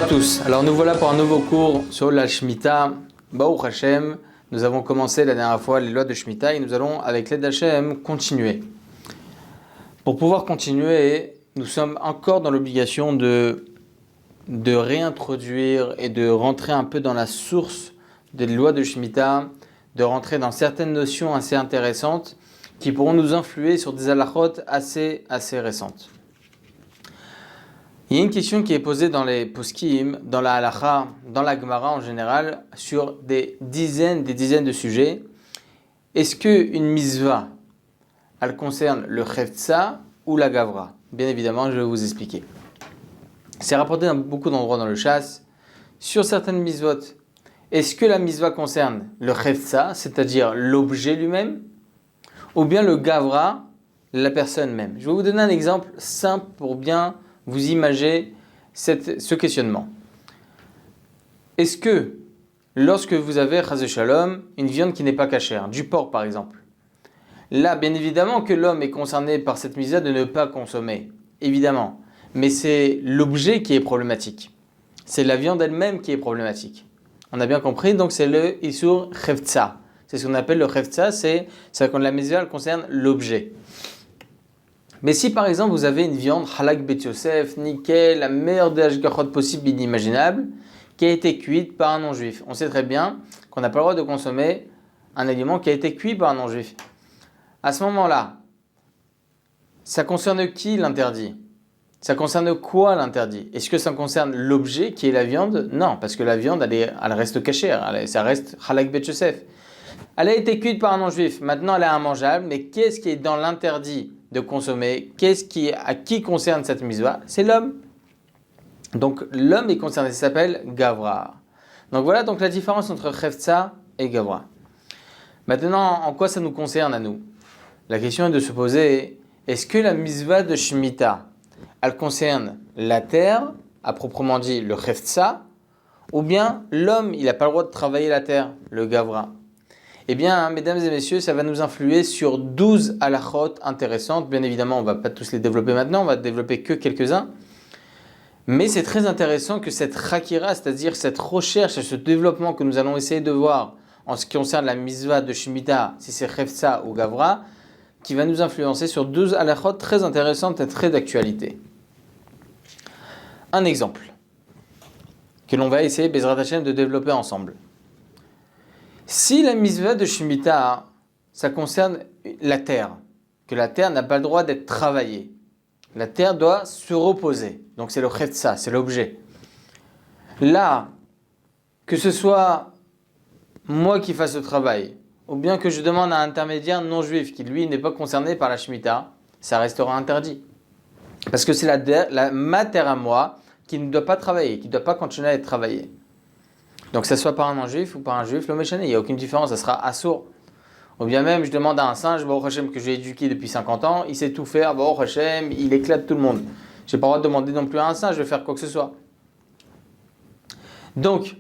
tous, alors nous voilà pour un nouveau cours sur la Shemitah. Baruch Hashem, nous avons commencé la dernière fois les lois de Shemitah et nous allons avec l'aide d'Hashem continuer. Pour pouvoir continuer, nous sommes encore dans l'obligation de réintroduire et de rentrer un peu dans la source des lois de Shemitah, de rentrer dans certaines notions assez intéressantes qui pourront nous influer sur des halachot assez récentes. Il y a une question qui est posée dans les poskim, dans la halacha, dans la Gemara en général, sur des dizaines de sujets. Est-ce qu'une mitzvah, elle concerne le cheftza ou la gavra? Bien évidemment, je vais vous expliquer. C'est rapporté dans beaucoup d'endroits dans le chasse. Sur certaines mitzvot, est-ce que la mitzvah concerne le cheftza, c'est-à-dire l'objet lui-même, ou bien le gavra, la personne même? Je vais vous donner un exemple simple pour bien vous imaginez ce questionnement. Est-ce que lorsque vous avez, chas shalom, une viande qui n'est pas cachère, du porc par exemple, là bien évidemment que l'homme est concerné par cette mitzvah de ne pas consommer, évidemment, mais c'est l'objet qui est problématique. C'est la viande elle-même qui est problématique. On a bien compris, donc c'est le isur cheftza. C'est ce qu'on appelle le cheftza, c'est quand la mitzvah concerne l'objet. Mais si par exemple vous avez une viande halak bet Yosef, nickel, la meilleure des hashgachot possible inimaginable, qui a été cuite par un non-juif, on sait très bien qu'on n'a pas le droit de consommer un aliment qui a été cuit par un non-juif. À ce moment-là, ça concerne qui l'interdit? Ça concerne quoi l'interdit? Est-ce que ça concerne l'objet qui est la viande? Non, parce que la viande elle reste cachère, ça reste halak bet Yosef. Elle a été cuite par un non-juif, maintenant elle est immangeable, mais qu'est-ce qui est dans l'interdit de consommer? À qui concerne cette mitzvah? C'est l'homme. Donc l'homme est concerné, ça s'appelle gavra. Donc voilà donc la différence entre cheftza et gavra. Maintenant, en quoi ça nous concerne à nous? La question est de se poser, est-ce que la mitzvah de Shemitah, elle concerne la terre, à proprement dit le cheftza, ou bien l'homme, il n'a pas le droit de travailler la terre, le gavra? Eh bien, mesdames et messieurs, ça va nous influer sur 12 halachot intéressantes. Bien évidemment, on ne va pas tous les développer maintenant, on va développer que quelques-uns. Mais c'est très intéressant que cette chakira, c'est-à-dire cette recherche et ce développement que nous allons essayer de voir en ce qui concerne la mitzvah de Shemitah, si c'est cheftza ou gavra, qui va nous influencer sur 12 halachot très intéressantes et très d'actualité. Un exemple que l'on va essayer, Bezrat Hashem, de développer ensemble. Si la mitzvah de Shemitah, ça concerne la terre, que la terre n'a pas le droit d'être travaillée, la terre doit se reposer, donc c'est le cheftza, c'est l'objet. Là, que ce soit moi qui fasse le travail, ou bien que je demande à un intermédiaire non juif qui lui n'est pas concerné par la Shemitah, ça restera interdit. Parce que c'est ma terre à moi qui ne doit pas travailler, qui ne doit pas continuer à être travaillée. Donc que ce soit par un non-juif ou par un juif, l'homme il n'y a aucune différence, ça sera assourd. Ou bien même, je demande à un singe, Baruch Hashem, que j'ai éduqué depuis 50 ans, il sait tout faire, Baruch Hashem, il éclate tout le monde. Je n'ai pas le droit de demander non plus à un singe de faire quoi que ce soit. Donc,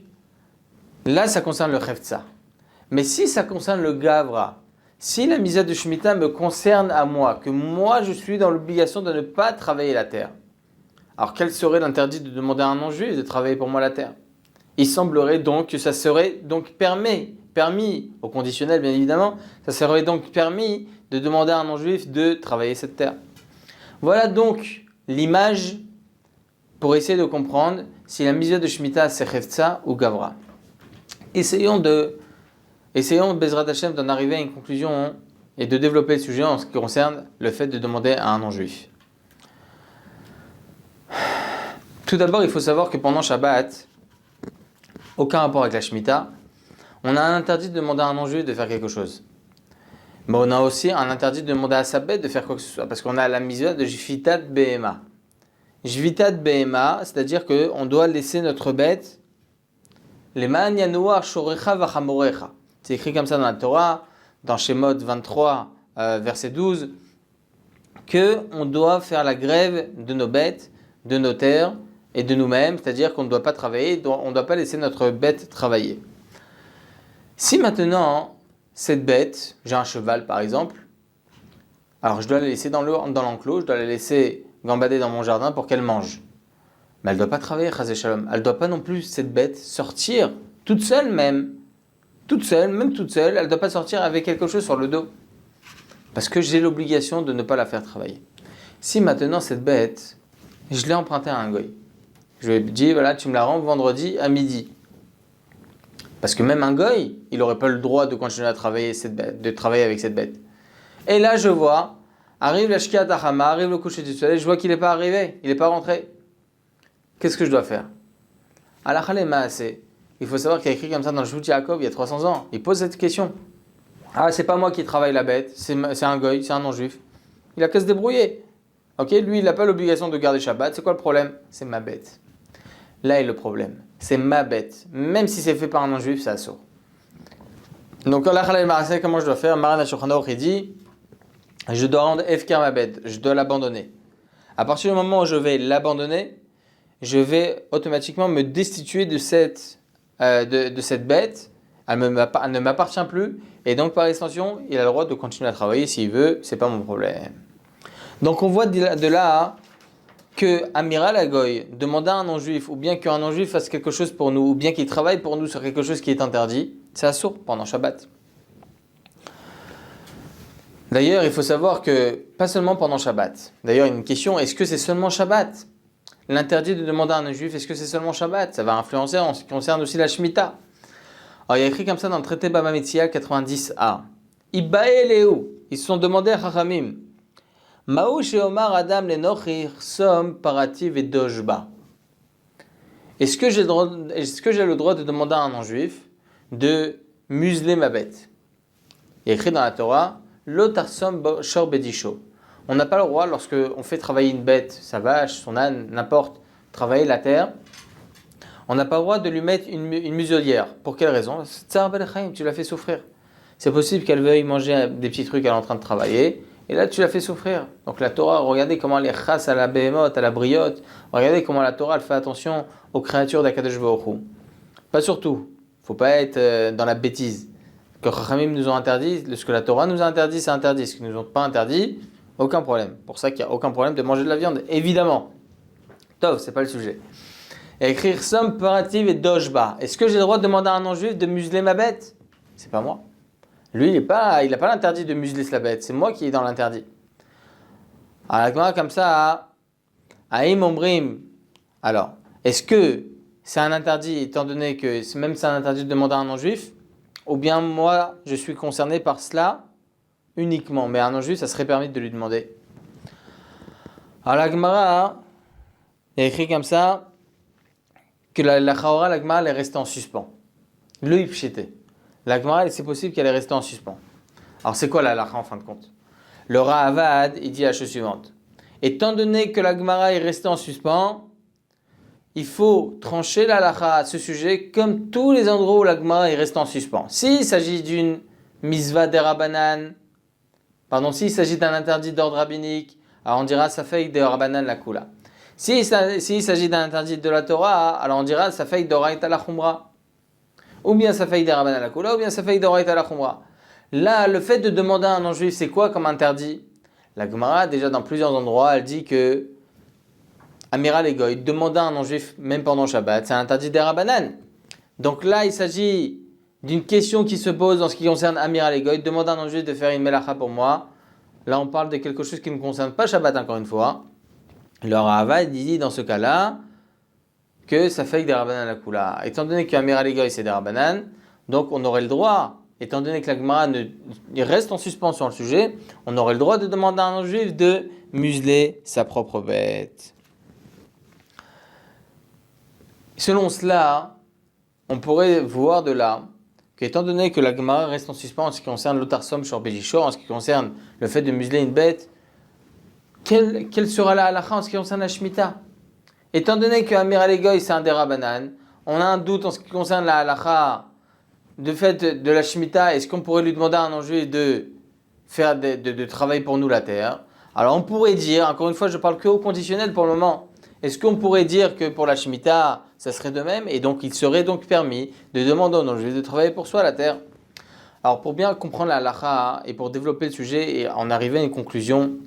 là, ça concerne le cheftza. Mais si ça concerne le gavra, si la mitzvah de Shemitah me concerne à moi, que moi je suis dans l'obligation de ne pas travailler la terre, alors quel serait l'interdit de demander à un non-juif de travailler pour moi la terre? Il semblerait donc que ça serait donc permis, au conditionnel bien évidemment, ça serait donc permis de demander à un non-juif de travailler cette terre. Voilà donc l'image pour essayer de comprendre si la mitzvah de Shemitah c'est cheftza ou gavra. Essayons Bezrat Hashem d'en arriver à une conclusion et de développer le sujet en ce qui concerne le fait de demander à un non-juif. Tout d'abord, il faut savoir que pendant Shabbat, aucun rapport avec la Shemitah, on a un interdit de demander à un non-juif de faire quelque chose. Mais on a aussi un interdit de demander à sa bête de faire quoi que ce soit, parce qu'on a la mitzvah de Jvitat Behema. Jvitat Behema, c'est-à-dire qu'on doit laisser notre bête, Leman Yanua Shorecha Vachamorecha. C'est écrit comme ça dans la Torah, dans Shemot 23, verset 12, qu'on doit faire la grève de nos bêtes, de nos terres, et de nous-mêmes, c'est-à-dire qu'on ne doit pas travailler, on ne doit pas laisser notre bête travailler. Si maintenant, cette bête, j'ai un cheval par exemple, alors je dois la laisser dans l'enclos, je dois la laisser gambader dans mon jardin pour qu'elle mange. Mais elle ne doit pas travailler, chas shalom. Elle ne doit pas non plus, cette bête, sortir toute seule même. Toute seule, même toute seule, elle ne doit pas sortir avec quelque chose sur le dos. Parce que j'ai l'obligation de ne pas la faire travailler. Si maintenant cette bête, je l'ai empruntée à un goy. Je lui ai dit, voilà, tu me la rends vendredi à midi. Parce que même un goy, il n'aurait pas le droit de continuer à travailler cette bête, de travailler avec cette bête. Et là, je vois, arrive la Shkiat Ahama, arrive le coucher du soleil, je vois qu'il n'est pas arrivé, il n'est pas rentré. Qu'est-ce que je dois faire? Alachale Maaseh. Il faut savoir qu'il y a écrit comme ça dans le Shvut Yaakov il y a 300 ans. Il pose cette question. Ah, c'est pas moi qui travaille la bête, c'est un goy, c'est un non-juif. Il a qu'à se débrouiller. Ok, lui, il n'a pas l'obligation de garder Shabbat. C'est quoi le problème? C'est ma bête. Là est le problème. C'est ma bête. Même si c'est fait par un non-juif, c'est assourd. Donc, comment je dois faire? Maran HaShulchan Aruch, il dit, je dois rendre efker ma bête, je dois l'abandonner. À partir du moment où je vais l'abandonner, je vais automatiquement me destituer de cette bête. Elle ne m'appartient plus. Et donc, par extension, il a le droit de continuer à travailler s'il veut. C'est pas mon problème. Donc, on voit de là que Amiral Agoy demanda à un non-juif, ou bien qu'un non-juif fasse quelque chose pour nous, ou bien qu'il travaille pour nous sur quelque chose qui est interdit, c'est assourd pendant Shabbat. D'ailleurs, il faut savoir que, pas seulement pendant Shabbat. D'ailleurs, il y a une question, est-ce que c'est seulement Shabbat? L'interdit de demander à un juif, est-ce que c'est seulement Shabbat? Ça va influencer en ce qui concerne aussi la Shemitah. Alors, il y a écrit comme ça dans le traité Baba Metzia 90a. Ibaeleu, ils se sont demandé à Chachamim. Maou sheomar adam lenochir som parativ et dojba. Est-ce que j'ai le droit de demander à un non-juif de museler ma bête? Il y a écrit dans la Torah, lotarsom shor bedisho. On n'a pas le droit, lorsque on fait travailler une bête, sa vache, son âne, n'importe, travailler la terre, on n'a pas le droit de lui mettre une muselière. Pour quelle raison? Tsar Belchaim, tu l'as fait souffrir. C'est possible qu'elle veuille manger des petits trucs qu'elle est en train de travailler, et là tu l'as fait souffrir. Donc la Torah, regardez comment elle est chasse à la behemoth, à la briotte, regardez comment la Torah elle fait attention aux créatures d'Akadosh Baruch Hu. Pas surtout, il ne faut pas être dans la bêtise. Que Chachamim nous ont interdit, ce que la Torah nous a interdit, c'est interdit. Ce qu'ils ne nous ont pas interdit, aucun problème. Pour ça qu'il n'y a aucun problème de manger de la viande, évidemment. Tov, c'est pas le sujet. Et écrire Som Parativ et Dojba. Est-ce que j'ai le droit de demander à un non-juif de museler ma bête? C'est pas moi. Lui, il n'a pas l'interdit de museler sa bête. C'est moi qui est dans l'interdit. Alors, comme ça, Aïm Ombrim. Alors, est-ce que c'est un interdit, étant donné que même c'est un interdit de demander à un non-juif, ou bien moi, je suis concerné par cela uniquement, mais à un non-juif, ça serait permis de lui demander. Alors, la Gemara, il y a écrit comme ça, que la Chaora, la Gemara, elle est restée en suspens. Le Ipshité. La Gemara, c'est possible qu'elle est restée en suspens. Alors, c'est quoi la halakha en fin de compte? Le Ra'avad, il dit la chose suivante. Étant donné que la Gemara est restée en suspens, il faut trancher la halakha à ce sujet comme tous les endroits où la Gemara est restée en suspens. S'il s'agit d'une misva derabanan, s'il s'agit d'un interdit d'ordre rabbinique, alors on dira Safeik de Rabbanan la Kula. S'il s'agit d'un interdit de la Torah, alors on dira Safeik de Oraita la Khumra. Ou bien Safeik de Rabbanan la Kula, ou bien Safeik de Oraita la Khumra. Là, le fait de demander à un non-juif, c'est quoi comme interdit? La Gemara, déjà dans plusieurs endroits, elle dit que Amiral Egoy, demander à un non-juif, même pendant Shabbat, c'est un interdit des Rabbanan. Donc là, il s'agit d'une question qui se pose en ce qui concerne Amiral Egoy, demander à un non-juif de faire une melacha pour moi. Là, on parle de quelque chose qui ne concerne pas Shabbat, encore une fois. Le Ravad dit dans ce cas-là que ça fait des Rabbanan la Kula. Étant donné qu'Amiral Egoy, c'est des Rabbanan, donc on aurait le droit, étant donné que la Gemara reste en suspens sur le sujet, on aurait le droit de demander à un non-juif de museler sa propre bête. Selon cela, on pourrait voir de là qu'étant donné que la Gemara reste en suspens en ce qui concerne l'otarsom shor bejishor, en ce qui concerne le fait de museler une bête, quelle sera la halakha en ce qui concerne la Shemitah? Étant donné que Amiral Egoy c'est un des Rabbanan, on a un doute en ce qui concerne la halakha de fait de la Shemitah. Est-ce qu'on pourrait lui demander à un non-juif de faire de travailler pour nous la terre? Alors on pourrait dire, encore une fois je parle que au conditionnel pour le moment, est-ce qu'on pourrait dire que pour la Shemitah ça serait de même, et donc il serait donc permis de demander au non-juif de travailler pour soi la terre? Alors pour bien comprendre la halakha et pour développer le sujet et en arriver à une conclusion,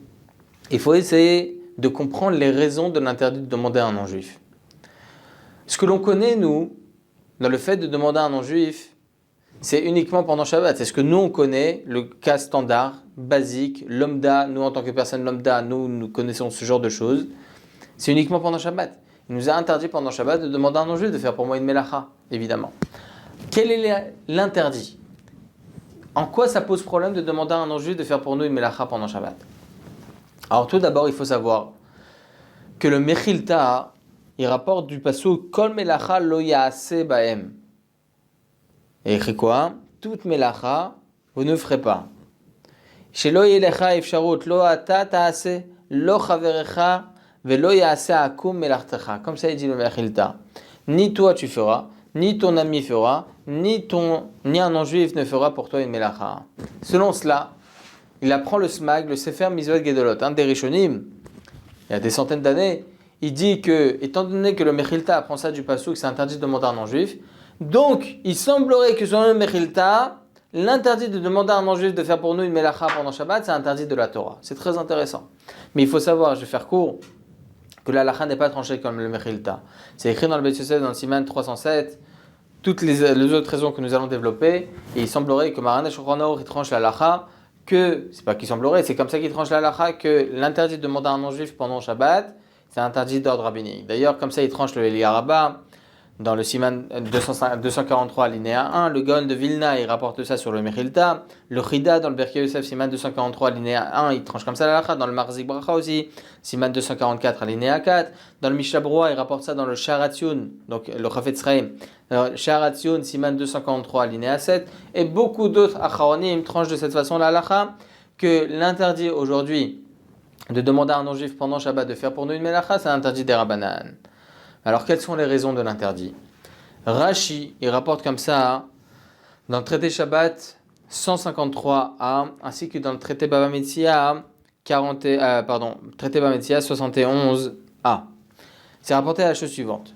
il faut essayer de comprendre les raisons de l'interdit de demander à un non-juif. Ce que l'on connaît, nous, dans le fait de demander à un non-juif, c'est uniquement pendant Shabbat. C'est ce que nous, on connaît, le cas standard, basique, lambda. Nous, en tant que personne lambda, nous connaissons ce genre de choses. C'est uniquement pendant Shabbat. Il nous a interdit pendant Shabbat de demander à un non-juif de faire pour moi une melacha, évidemment. Quel est l'interdit? En quoi ça pose problème de demander à un non-juif de faire pour nous une melacha pendant Shabbat? Alors tout d'abord, il faut savoir que le Mechilta, il rapporte du pasuk Kol melacha lo yaase baem. Et écrit quoi? Toute melacha, vous ne ferez pas. Shelo yelecha efsharut lo ata taase lo chaverecha velo yaase akum melachtecha. Comme ça il dit le Mechilta. Ni toi tu feras, ni ton ami fera, ni un non-juif ne fera pour toi une melacha. Selon cela, il apprend le smag, le sefer Mitzvot Gedolot, un des Rishonim, il y a des centaines d'années, il dit que, étant donné que le Mechilta apprend ça du pasuk, c'est interdit de demander à un non-juif, donc il semblerait que selon le Mechilta, l'interdit de demander à un non-juif de faire pour nous une melacha pendant Shabbat, c'est interdit de la Torah. C'est très intéressant. Mais il faut savoir, je vais faire court, que la halacha n'est pas tranchée comme le Mechilta. C'est écrit dans le Beit Yosef, dans le Siman 307, toutes les autres raisons que nous allons développer, et il semblerait que Maran Shulchan Aruch tranche la halacha, que, c'est pas qu'il semblerait, c'est comme ça qu'il tranche la halacha, que l'interdit de demander à un non-juif pendant Shabbat, c'est interdit d'ordre rabbinique. D'ailleurs, comme ça il tranche le Eli Araba, dans le Siman 243 alinéa 1, le Gaon de Vilna il rapporte ça sur le Mechilta, le Chida dans le Berkei Yosef Siman 243 alinéa 1 il tranche comme ça la halakha, dans le Marzik Bracha aussi Siman 244 alinéa 4, dans le Mishnah Berurah il rapporte ça dans le Sharatzion, donc le Chafetz Chaim Sharatzion Siman 243 alinéa 7, et beaucoup d'autres acharonim tranchent de cette façon la halakha, que l'interdit aujourd'hui de demander à un non-juif pendant Shabbat de faire pour nous une melacha, c'est interdit des Rabbanan. Alors, quelles sont les raisons de l'interdit? Rashi, il rapporte comme ça, dans le traité Shabbat 153a, ainsi que dans le traité Bava Metzia, traité Bava Metzia 71a. C'est rapporté à la chose suivante.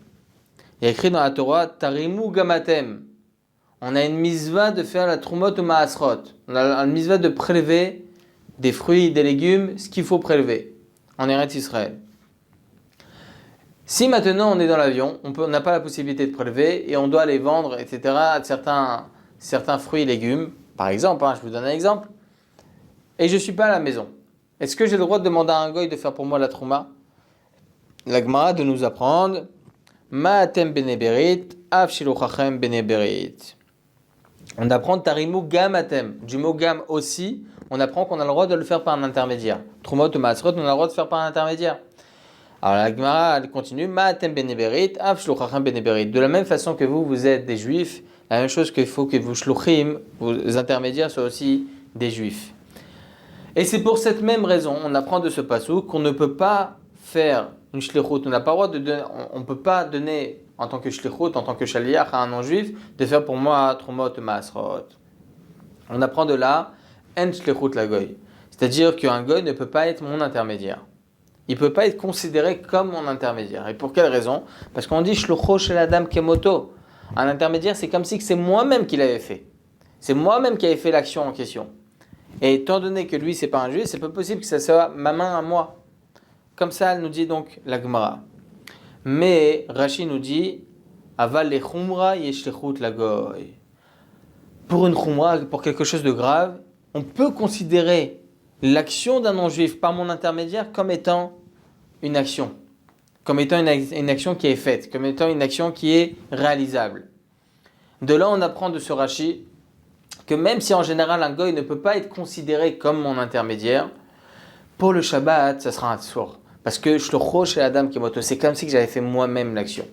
Il y a écrit dans la Torah, Tarimu Gamatem. On a une misva de faire la Trumot ou Maasrot. On a une misva de prélever des fruits, des légumes, ce qu'il faut prélever en Eretz Israël. Si maintenant on est dans l'avion, on n'a pas la possibilité de prélever et on doit les vendre, etc., certains fruits et légumes, par exemple, je vous donne un exemple, et je ne suis pas à la maison, est-ce que j'ai le droit de demander à un goy de faire pour moi la trouma? La Gemara de nous apprendre Ma'atem beneberit, av shiluchachem beneberit. On apprend Tarimu gamatem, du mot gam aussi, on apprend qu'on a le droit de le faire par un intermédiaire. Trumot ou Maasrot, on a le droit de faire par un intermédiaire. Alors la Gemara elle continue, Ma'atem beneberit, av shluchachem beneberit. De la même façon que vous êtes des juifs, la même chose qu'il faut que vos shluchim, vos intermédiaires, soient aussi des juifs. Et c'est pour cette même raison, on apprend de ce pasuk qu'on ne peut pas faire une shlichut, on n'a pas le droit de donner, on ne peut pas donner en tant que shlichut, en tant que shaliach à un non-juif, de faire pour moi trumot ou maasrot. On apprend de là, en shlichut la goy. C'est-à-dire qu'un goy ne peut pas être mon intermédiaire. Il ne peut pas être considéré comme mon intermédiaire. Et pour quelle raison? Parce qu'on dit shlucho shel adam kemoto. Un intermédiaire, c'est comme si c'est moi-même qui l'avais fait. C'est moi-même qui avais fait l'action en question. Et étant donné que lui, c'est pas un juif, c'est pas possible que ça soit ma main à moi. Comme ça, elle nous dit donc la Gemara. Mais Rashi nous dit aval le chumra yeshlichut la goy. Pour une chumra, pour quelque chose de grave, on peut considérer l'action d'un non-juif par mon intermédiaire comme étant une action. Comme étant une action qui est faite, comme étant une action qui est réalisable. De là, on apprend de ce Rashi que même si en général un goy ne peut pas être considéré comme mon intermédiaire, pour le Shabbat, ça sera un tsour. Parce que shlocho chez Adam Kemoto, c'est comme si j'avais fait moi-même l'action.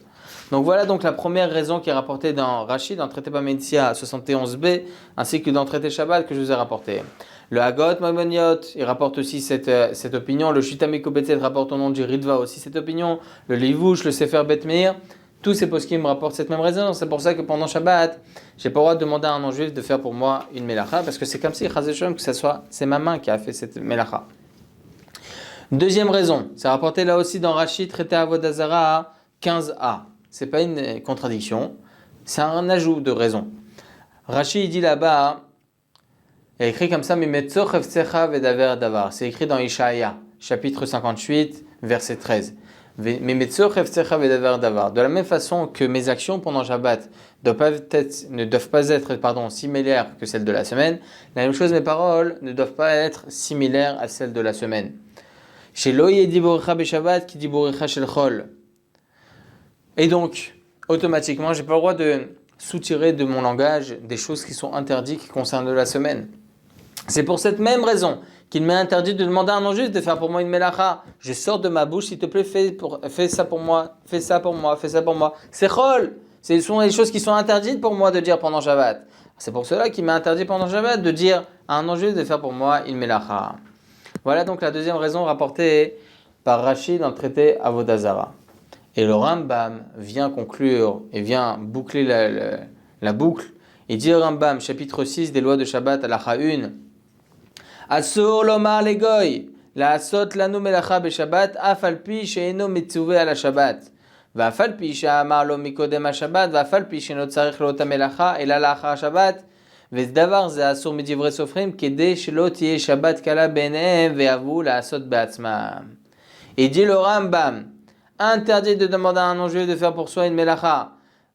Donc voilà donc la première raison qui est rapportée dans Rashi, dans le traité Bava Metzia 71b, ainsi que dans le traité Shabbat que je vous ai rapporté. Le Hagot Maimoniot, il rapporte aussi cette opinion. Le Shitami Kobetzet rapporte au nom du Ritva aussi cette opinion. Le Livouche, le Sefer Bet Meir, tous ces poskim me rapportent cette même raison. C'est pour ça que pendant Shabbat, j'ai pas le droit de demander à un non-juif de faire pour moi une melacha, parce que c'est comme si, Chazé Shalom, que c'est ma main qui a fait cette melacha. Deuxième raison, c'est rapporté là aussi dans Rashi, traité Avodah Zarah 15a. C'est pas une contradiction, c'est un ajout de raison. Rashi il dit là-bas, il est écrit comme ça, c'est écrit dans Ishaïa, chapitre 58, verset 13. De la même façon que mes actions pendant Shabbat ne doivent pas être similaires que celles de la semaine, la même chose, mes paroles ne doivent pas être similaires à celles de la semaine. Et donc, automatiquement, j'ai pas le droit de soutirer de mon langage des choses qui sont interdites qui concernent la semaine. C'est pour cette même raison qu'il m'est interdit de demander à un non-juif de faire pour moi une melacha. Je sors de ma bouche, s'il te plaît, fais ça pour moi, fais ça pour moi, fais ça pour moi. C'est chol. Ce sont les choses qui sont interdites pour moi de dire pendant Shabbat. C'est pour cela qu'il m'a interdit pendant Shabbat de dire à un non-juif de faire pour moi une melacha. Voilà donc la deuxième raison rapportée par Rashi dans le traité Avodah Zarah. Et le Rambam vient conclure et vient boucler la boucle. Il dit au Rambam, chapitre 6 des lois de Shabbat, halacha 1. Asur lomar legoy, la asot lanu melacha beshabbat, afalpi she'eno metzuve ala Shabbat. Va'afalpi she'amar lo mikodem ha-Shabbat, va'afalpi she'no tzarich lo ta melacha, ela la'achar Shabbat. Ve'davar ze asur midivre sofrim, kede shelo tiye Shabbat kala benehem, ve'avu la asot be'atzmam. Et dit le Rambam, interdit de demander à un non-juif de faire pour soi une melacha,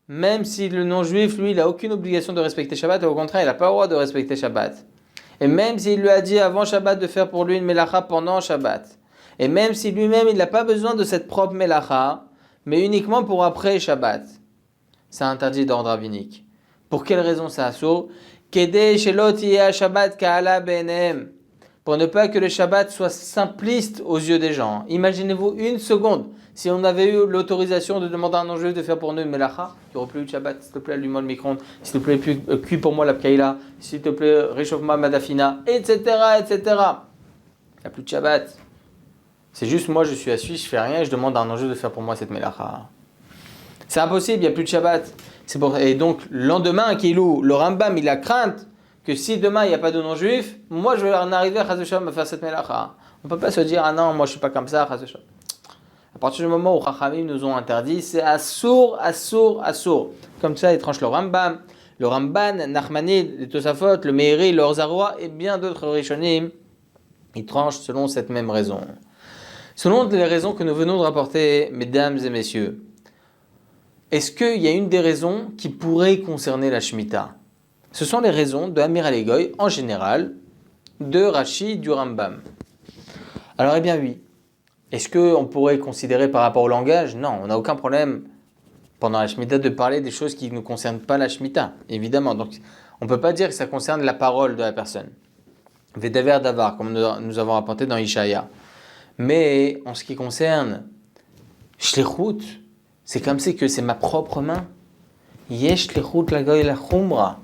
même si le non-juif, lui, il n'a aucune obligation de respecter Shabbat, et au contraire, il n'a pas le droit de respecter Shabbat. Et même s'il lui a dit avant Shabbat de faire pour lui une melacha pendant Shabbat, et même si lui-même, il n'a pas besoin de cette propre melacha, mais uniquement pour après Shabbat, c'est interdit d'ordre rabbinique. Pour quelle raison c'est assourd? Kedei shelo tiyeh Shabbat ka'ala be'enehem. Pour ne pas que le Shabbat soit simpliste aux yeux des gens. Imaginez-vous une seconde, si on avait eu l'autorisation de demander à un non-juif de faire pour nous une melacha, il n'y aurait plus eu de Shabbat, s'il te plaît, allume-moi le micro-ondes, s'il te plaît, cuis pour moi la pkaïla, s'il te plaît, réchauffe-moi ma dafina, etc., etc. Il n'y a plus de Shabbat. C'est juste moi, je suis assis, je fais rien et je demande à un non-juif de faire pour moi cette melacha. C'est impossible, il n'y a plus de Shabbat. Et donc, le lendemain, le Rambam, il a crainte que si demain il n'y a pas de non-juif, moi je vais en arriver à faire cette melacha. On ne peut pas se dire, ah non, moi je ne suis pas comme ça, à partir du moment où Chachamim nous ont interdit, c'est assour. Comme ça, il tranche le Rambam, le Ramban, Nachmanid, les Tosafot, le Meiri, le Orzaroua et bien d'autres Rishonim. Ils tranchent selon cette même raison. Selon les raisons que nous venons de rapporter, mesdames et messieurs, est-ce qu'il y a une des raisons qui pourrait concerner la Shemitah? Ce sont les raisons de Amir Alegoy en général, de Rashi, du Rambam. Alors eh bien oui. Est-ce qu'on pourrait considérer par rapport au langage? Non, on n'a aucun problème pendant la Shemitah de parler des choses qui ne concernent pas la Shemitah, évidemment. Donc on ne peut pas dire que ça concerne la parole de la personne. Vedaver davar, comme nous avons rapporté dans Ishaïa. Mais en ce qui concerne Shlichut, c'est comme si que c'est ma propre main. Yesh Shlichut lagoy la chumra.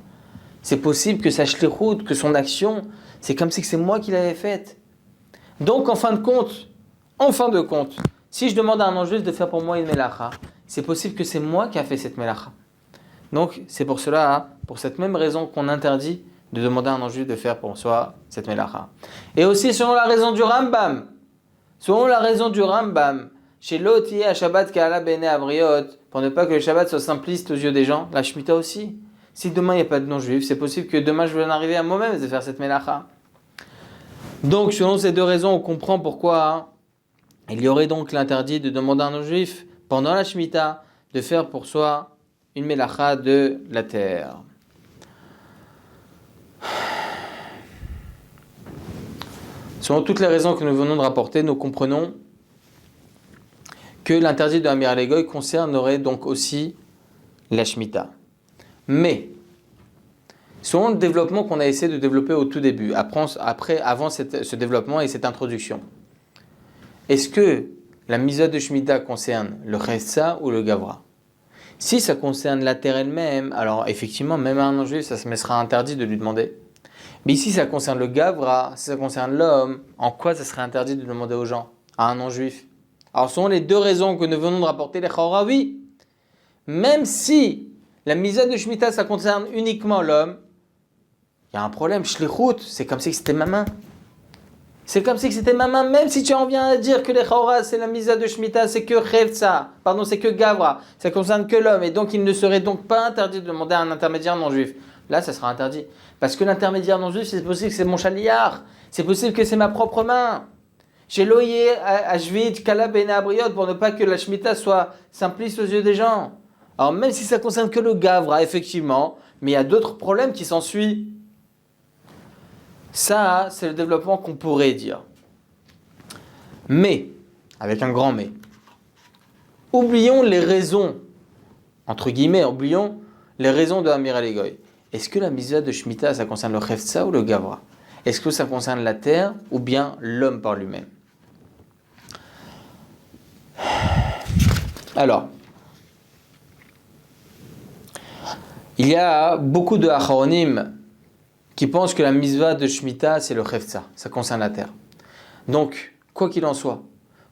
C'est possible que sa Shlichut, que son action, c'est comme si que c'est moi qui l'avais faite. Donc en fin de compte, si je demande à un non-juif de faire pour moi une melacha, c'est possible que c'est moi qui a fait cette melacha. Donc c'est pour cela, pour cette même raison qu'on interdit de demander à un non-juif de faire pour soi cette melacha. Et aussi selon la raison du Rambam, chez l'Oti à Shabbat Ka'ala Bene Abriot, pour ne pas que le Shabbat soit simpliste aux yeux des gens, la Shemitah aussi. Si demain il n'y a pas de non-juif, c'est possible que demain je vais en arriver à moi-même de faire cette melacha. Donc selon ces deux raisons, on comprend pourquoi il y aurait donc l'interdit de demander à un non-juif pendant la Shemitah de faire pour soi une melacha de la terre. Selon toutes les raisons que nous venons de rapporter, nous comprenons que l'interdit de Amir Alegoy concernerait donc aussi la Shemitah. Mais, selon le développement qu'on a essayé de développer au tout début, avant ce développement et cette introduction, est-ce que la Mitzvah de Shemitah concerne le Chessa ou le Gavra? Si ça concerne la terre elle-même, alors effectivement, même à un non-juif, ça me sera interdit de lui demander. Mais ici, ça concerne le Gavra, si ça concerne l'homme, en quoi ça serait interdit de demander aux gens, à un non-juif? Alors, selon les deux raisons que nous venons de rapporter, les Chora, oui. Même si la Mitzvah de Shemitah, ça concerne uniquement l'homme, il y a un problème. Shlichut, c'est comme si c'était ma main. C'est comme si c'était ma main, même si tu en viens à dire que les Chora, c'est la Mitzvah de Shemitah, c'est que Chevtsa, c'est que Gavra, ça concerne que l'homme, et donc il ne serait donc pas interdit de demander à un intermédiaire non-juif. Là, ça sera interdit. Parce que l'intermédiaire non-juif, c'est possible que c'est mon chaliard, c'est possible que c'est ma propre main. J'ai loyé à Shvit, Kalab et Abriot pour ne pas que la Shemitah soit simpliste aux yeux des gens. Alors même si ça concerne que le Gavra, effectivement, mais il y a d'autres problèmes qui s'ensuivent. Ça, c'est le développement qu'on pourrait dire. Mais, avec un grand mais, oublions les raisons, entre guillemets, oublions les raisons de Amir Alegoy. Est-ce que la mitzvah de Shemitah, ça concerne le Chefza ou le Gavra? Est-ce que ça concerne la terre ou bien l'homme par lui-même? Alors, il y a beaucoup de Acharonim qui pensent que la mitzvah de Shemitah, c'est le Chefza, ça concerne la terre. Donc, quoi qu'il en soit,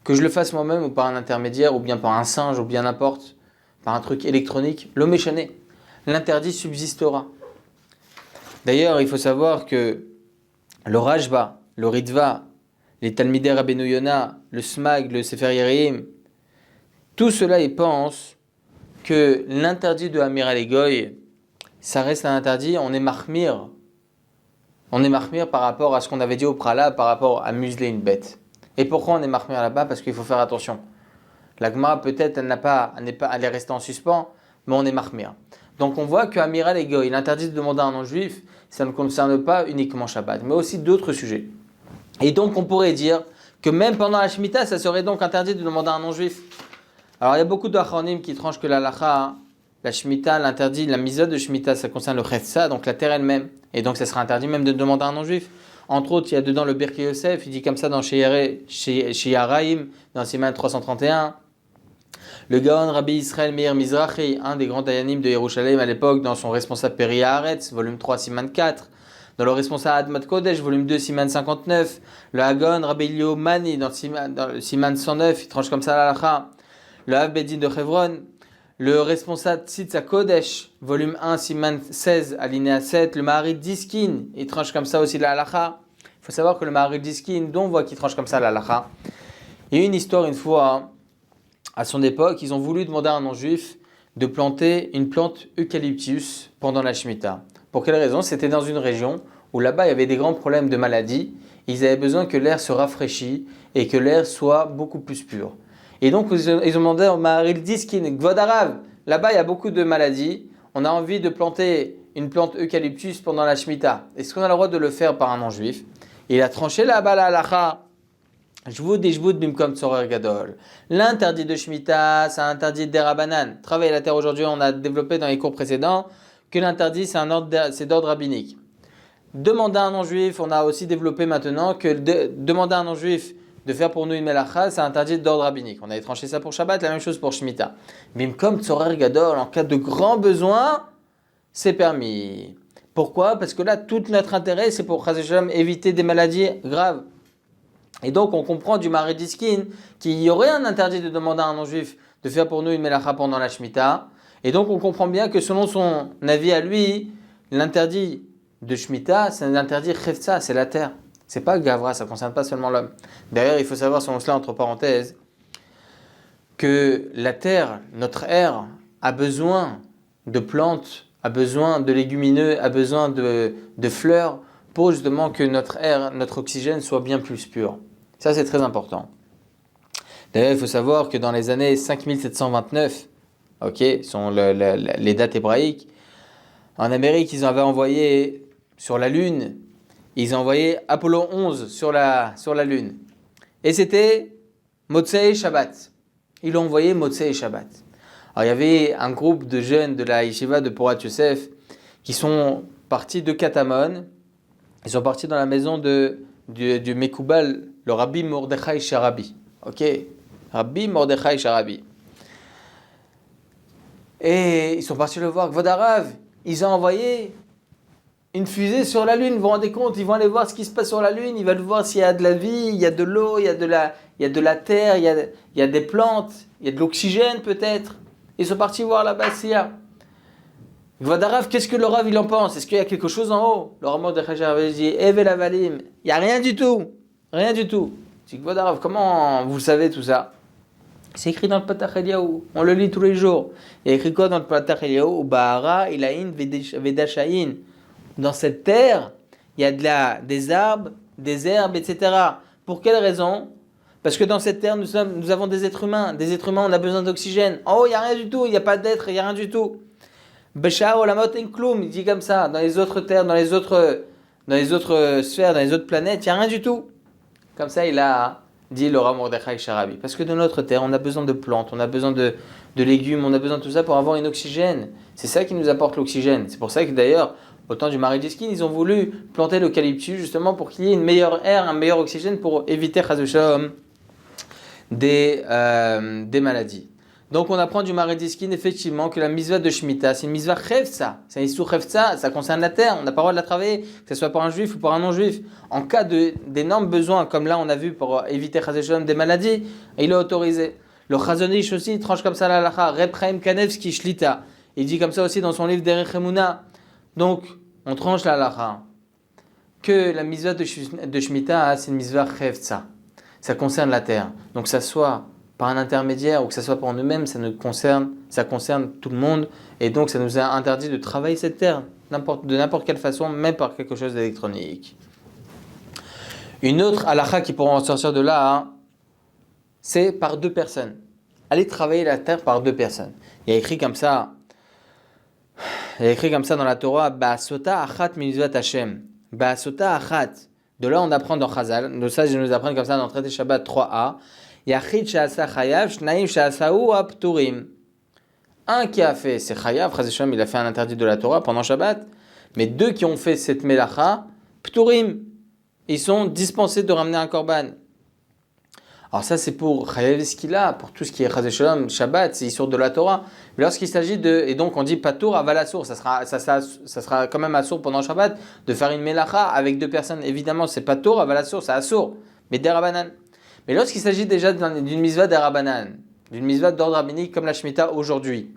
que je le fasse moi-même ou par un intermédiaire, ou bien par un singe, ou bien n'importe, par un truc électronique, le méchané, l'interdit subsistera. D'ailleurs, il faut savoir que le Rajba, le Ritva, les Talmidei Rabbeinu Yona, le Smag, le Sefer Yerim, tout cela, ils pensent que l'interdit de Amir Alegoy, ça reste un interdit, on est mahmir. On est mahmir par rapport à ce qu'on avait dit au préalable, par rapport à museler une bête. Et pourquoi on est mahmir là-bas? Parce qu'il faut faire attention. La Gemara, peut-être, elle est restée en suspens, mais on est mahmir. Donc on voit que Amir Alegoy, l'interdit de demander à un non-juif, ça ne concerne pas uniquement Shabbat, mais aussi d'autres sujets. Et donc on pourrait dire que même pendant la Shemitah, ça serait donc interdit de demander à un non-juif. Alors il y a beaucoup d'Acharonim qui tranchent que la halakha, la Shemitah, l'interdit, la mitzvah de Shemitah, ça concerne le Chefza, donc la terre elle-même. Et donc ça sera interdit même de demander à un non-juif. Entre autres, il y a dedans le Birkei Yosef, il dit comme ça dans Sheyaraim, dans Siman 331. Le Gaon Rabbi Israël Meir Mizrahi, un des grands dayanim de Yerushalayim à l'époque, dans son responsable Peri Haaretz, volume 3, Siman 4. Dans le responsable Admat Kodesh, volume 2, Siman 59. Le Hagon Rabbi Elio Mani, dans le Siman 109, il tranche comme ça la halakha. Le Hav Bedin de Chevron. Le responsable Tzitz Kodesh, volume 1, Siman 16, alinéa 7. Le Maharid Diskin, il tranche comme ça aussi la halakha. Il faut savoir que le Maharid Diskin, dont on voit qu'il tranche comme ça la halakha. Il y a eu une histoire une fois, à son époque, ils ont voulu demander à un non-juif de planter une plante eucalyptus pendant la Shemitah. Pour quelle raison? C'était dans une région où là-bas il y avait des grands problèmes de maladies. Ils avaient besoin que l'air se rafraîchisse et que l'air soit beaucoup plus pur. Et donc ils ont demandé au Maharil Diskin, Gvodarav, là-bas il y a beaucoup de maladies, on a envie de planter une plante eucalyptus pendant la Shemitah. Est-ce qu'on a le droit de le faire par un non-juif? Il a tranché là-bas la halakha. Jvoud et Jvoud bimkom tzorer gadol. L'interdit de Shemitah, c'est un interdit d'Erabanan. Travailler la terre aujourd'hui, on a développé dans les cours précédents que l'interdit c'est d'ordre rabbinique. Demander à un non-juif, on a aussi développé maintenant que demander à un non-juif de faire pour nous une melacha, c'est interdit d'ordre rabbinique. On avait tranché ça pour Shabbat, la même chose pour Shemitah. Bimkom tzorer gadol, en cas de grand besoin, c'est permis. Pourquoi? Parce que là, tout notre intérêt, c'est pour Chas v'Shalom éviter des maladies graves. Et donc, on comprend du Maharid Diskin qu'il y aurait un interdit de demander à un non-juif de faire pour nous une melacha pendant la Shemitah. Et donc, on comprend bien que selon son avis à lui, l'interdit de Shemitah, c'est un interdit Chefza, c'est la terre. C'est pas Gavra, ça ne concerne pas seulement l'homme. D'ailleurs, il faut savoir, selon cela, entre parenthèses, que la terre, notre air, a besoin de plantes, a besoin de légumineux, a besoin de fleurs pour justement que notre air, notre oxygène soit bien plus pur. Ça, c'est très important. D'ailleurs, il faut savoir que dans les années 5729, sont les dates hébraïques, en Amérique, ils avaient envoyé sur la Lune, ils ont envoyé Apollo 11 sur la Lune. Et c'était Motzei Shabbat. Ils l'ont envoyé Motzei Shabbat. Alors, il y avait un groupe de jeunes de la Yeshiva de Porat Yosef qui sont partis de Katamon. Ils sont partis dans la maison du Mekoubal, le Rabbi Mordechai Sharabi. Rabbi Mordechai Sharabi. Et ils sont partis le voir. Gvodarav, ils ont envoyé une fusée sur la Lune. Vous vous rendez compte? Ils vont aller voir ce qui se passe sur la Lune. Ils veulent voir s'il y a de la vie, il y a de l'eau, il y a de la terre, il y a des plantes, il y a de l'oxygène peut-être. Ils sont partis voir là-bas s'il y a. Gvodarav, qu'est-ce que le Rav il en pense? Est-ce qu'il y a quelque chose en haut? Le Rav Mordechai Sharabi dit Evel Avalim. Il n'y a rien du tout. Rien du tout. Je dis Gvodarav, comment vous savez tout ça? C'est écrit dans le Patach Eliyahu. On le lit tous les jours. Il y a écrit quoi dans le Patach Eliyahu? Bahara, Ilaïn, Vedashaïn. Dans cette terre, il y a des arbres, des herbes, etc. Pour quelle raison? Parce que dans cette terre, nous avons des êtres humains. Des êtres humains, on a besoin d'oxygène. Oh, il n'y a rien du tout, il n'y a pas d'être, il n'y a rien du tout. Besha olamot en kloum, il dit comme ça. Dans les autres terres, dans les autres sphères, dans les autres planètes, il n'y a rien du tout. Comme ça, il a dit le Rav Mordechai Sharabi. Parce que de notre terre, on a besoin de plantes, on a besoin de légumes, on a besoin de tout ça pour avoir un oxygène. C'est ça qui nous apporte l'oxygène. C'est pour ça que d'ailleurs, au temps du Marais Diskin, ils ont voulu planter l'eucalyptus justement pour qu'il y ait une meilleure air, un meilleur oxygène pour éviter des maladies. Donc on apprend du Marais Diskin effectivement que la mitzvah de Shemitah, c'est une mitzvah chevtza, c'est un issur chevtza, ça concerne la terre, on n'a pas le droit de la travailler, que ce soit pour un juif ou pour un non-juif. En cas d'énormes besoins, comme là on a vu pour éviter des maladies, il est autorisé. Le Chazon Ish aussi tranche comme ça la halakha, Reb Chaim Kanevski Shlita, il dit comme ça aussi dans son livre Derech Emuna. Donc on tranche la halakha que la mitzvah de Shemitah, c'est une mitzvah chevtza, ça concerne la terre. Donc ça soit par un intermédiaire ou que ce soit pour nous-mêmes, ça concerne tout le monde et donc ça nous a interdit de travailler cette terre de n'importe quelle façon, même par quelque chose d'électronique. Une autre halakha qui pourra en sortir de là, c'est par deux personnes. Aller travailler la terre par deux personnes. Il y a écrit comme ça dans la Torah, Ba'asota achat mitzvat Hashem. Ba'asota achat. De là on apprend dans Chazal, de ça je nous apprends comme ça dans le traité Shabbat 3a. Yachid she'asa chayav, shnaim she'asau apturim. Un qui a fait, c'est chayav, il a fait un interdit de la Torah pendant Shabbat, mais deux qui ont fait cette melacha, pturim, ils sont dispensés de ramener un korban. Alors ça c'est pour chayav eskila, pour tout ce qui est Shabbat, c'est issour de la Torah. Mais lorsqu'il s'agit et donc on dit patour aval assour, ça sera quand même assour pendant Shabbat de faire une melacha avec deux personnes. Évidemment c'est patour aval assour, c'est assour, mais derabanan. Mais lorsqu'il s'agit déjà d'une mitzvah d'Arabanan, d'une mitzvah d'ordre rabbinique comme la Shemitah aujourd'hui,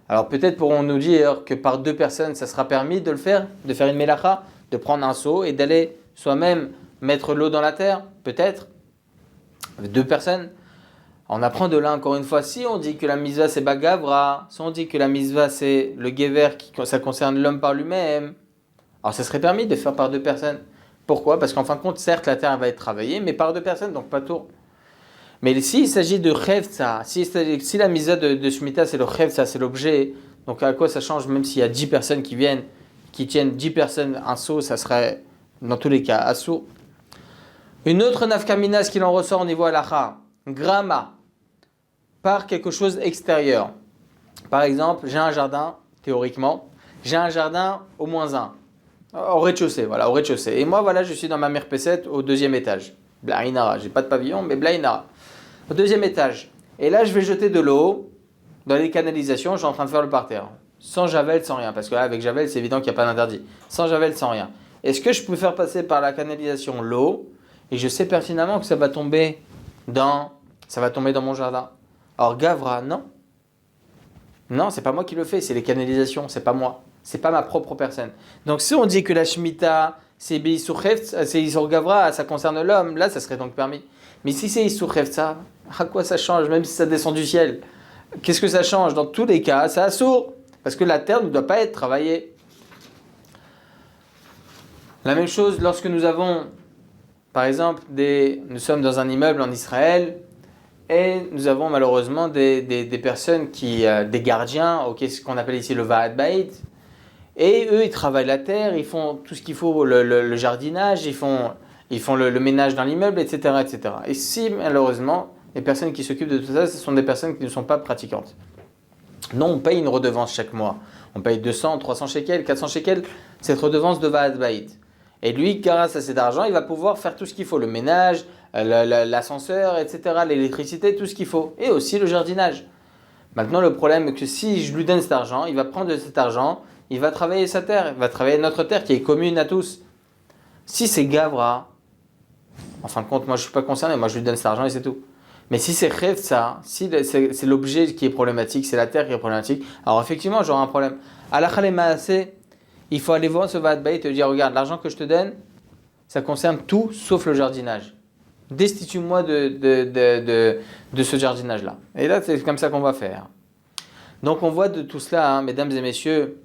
alors peut-être pourrons nous dire que par deux personnes, ça sera permis de le faire, de faire une melacha, de prendre un seau et d'aller soi-même mettre l'eau dans la terre, peut-être, avec deux personnes. On apprend de là encore une fois, si on dit que la mitzvah c'est Bagavra, si on dit que la mitzvah c'est le Gever, ça concerne l'homme par lui-même, alors ça serait permis de faire par deux personnes. Pourquoi ? Parce qu'en fin de compte, certes, la terre va être travaillée, mais par deux personnes, donc pas tout. Mais s'il s'agit de chevtza, si la mitzvah de Shemitah, c'est le chevtza, c'est l'objet, donc à quoi ça change, même s'il y a 10 personnes qui tiennent 10 personnes un seau, ça serait, dans tous les cas, assourd. Une autre nafkamina, ce qu'il en ressort au niveau halakha, grama, par quelque chose extérieur. Par exemple, j'ai un jardin, théoriquement, j'ai un jardin au -1. Au rez-de-chaussée, voilà, au rez-de-chaussée. Et moi, voilà, je suis dans ma merpesette au 2e étage. Blainara, j'ai pas de pavillon, mais Blainara. Au 2e étage. Et là, je vais jeter de l'eau dans les canalisations, je suis en train de faire le parterre. Sans javel, sans rien. Parce que là, avec javel, c'est évident qu'il n'y a pas d'interdit. Sans javel, sans rien. Est-ce que je peux faire passer par la canalisation l'eau et je sais pertinemment que ça va tomber dans mon jardin? Alors, Gavra, non. Non, c'est pas moi qui le fais, c'est les canalisations, c'est pas moi. C'est pas ma propre personne. Donc si on dit que la Shemitah, c'est Isur Chevtza, c'est Isur Gavra, ça concerne l'homme, là ça serait donc permis. Mais si c'est Isur Chevtza, à quoi ça change, même si ça descend du ciel? Qu'est-ce que ça change? Dans tous les cas, ça assourd. Parce que la terre ne doit pas être travaillée. La même chose lorsque nous avons, par exemple, nous sommes dans un immeuble en Israël, et nous avons malheureusement des personnes des gardiens, ce qu'on appelle ici le Vaad Bait. Et eux, ils travaillent la terre, ils font tout ce qu'il faut, le jardinage, ils font le ménage dans l'immeuble, etc., etc. Et si, malheureusement, les personnes qui s'occupent de tout ça, ce sont des personnes qui ne sont pas pratiquantes. Non, on paye une redevance chaque mois. On paye 200, 300 shekels, 400 shekels, cette redevance de Vaad Bait. Et lui, grâce à cet argent, il va pouvoir faire tout ce qu'il faut, le ménage, l'ascenseur, etc., l'électricité, tout ce qu'il faut. Et aussi le jardinage. Maintenant, le problème est que si je lui donne cet argent, il va prendre de cet argent, il va travailler sa terre, il va travailler notre terre qui est commune à tous. Si c'est Gavra, en fin de compte, moi je ne suis pas concerné, moi je lui donne cet argent et c'est tout. Mais si c'est Chevtza, si c'est l'objet qui est problématique, c'est la terre qui est problématique, alors effectivement j'aurai un problème. Halakha lemaaseh, il faut aller voir ce Vaad Bait et te dire, regarde, l'argent que je te donne, ça concerne tout sauf le jardinage. Destitue-moi de ce jardinage-là. Et là, c'est comme ça qu'on va faire. Donc on voit de tout cela, mesdames et messieurs,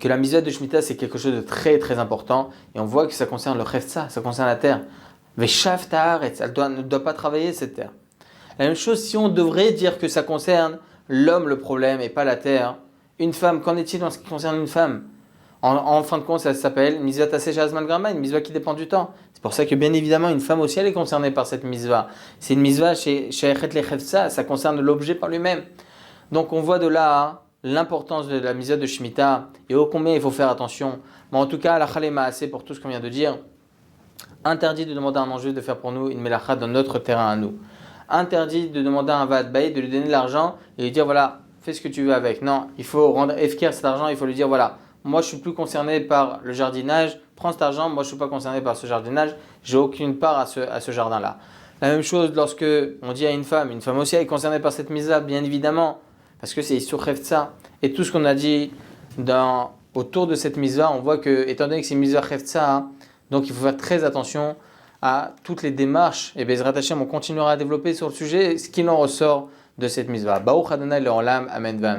que la mitzvah de Shemitah c'est quelque chose de très très important et on voit que ça concerne le chefza, ça concerne la terre. Veshav ta'aretz, ne doit pas travailler cette terre. La même chose, si on devrait dire que ça concerne l'homme le problème et pas la terre, une femme, qu'en est-il en ce qui concerne une femme? En fin de compte, ça s'appelle mitzvah taseh hazman grama, une mitzvah qui dépend du temps. C'est pour ça que bien évidemment, une femme aussi, elle est concernée par cette mitzvah. C'est une mitzvah chez Echet Lechevtsa, ça concerne l'objet par lui-même. Donc on voit de là l'importance de la mitzvah de Shemitah et ô combien il faut faire attention. Mais en tout cas, la chalema assez pour tout ce qu'on vient de dire. Interdit de demander à un non-juif de faire pour nous une melacha dans notre terrain à nous. Interdit de demander à un vaad bayit de lui donner de l'argent et lui dire voilà, fais ce que tu veux avec. Non, il faut rendre efker cet argent, il faut lui dire voilà, moi je suis plus concerné par le jardinage, prends cet argent, moi je suis pas concerné par ce jardinage, j'ai aucune part à ce jardin-là. La même chose lorsque on dit à une femme aussi elle est concernée par cette mitzvah, bien évidemment, parce que c'est Issur Chefetza. Et tout ce qu'on a dit autour de cette mitzvah, on voit que, étant donné que c'est mitzvah Chefetza, donc il faut faire très attention à toutes les démarches. Et Bezrat Hashem, on continuera à développer sur le sujet ce qu'il en ressort de cette mitzvah. Baruch Adonai Le'olam, Amen.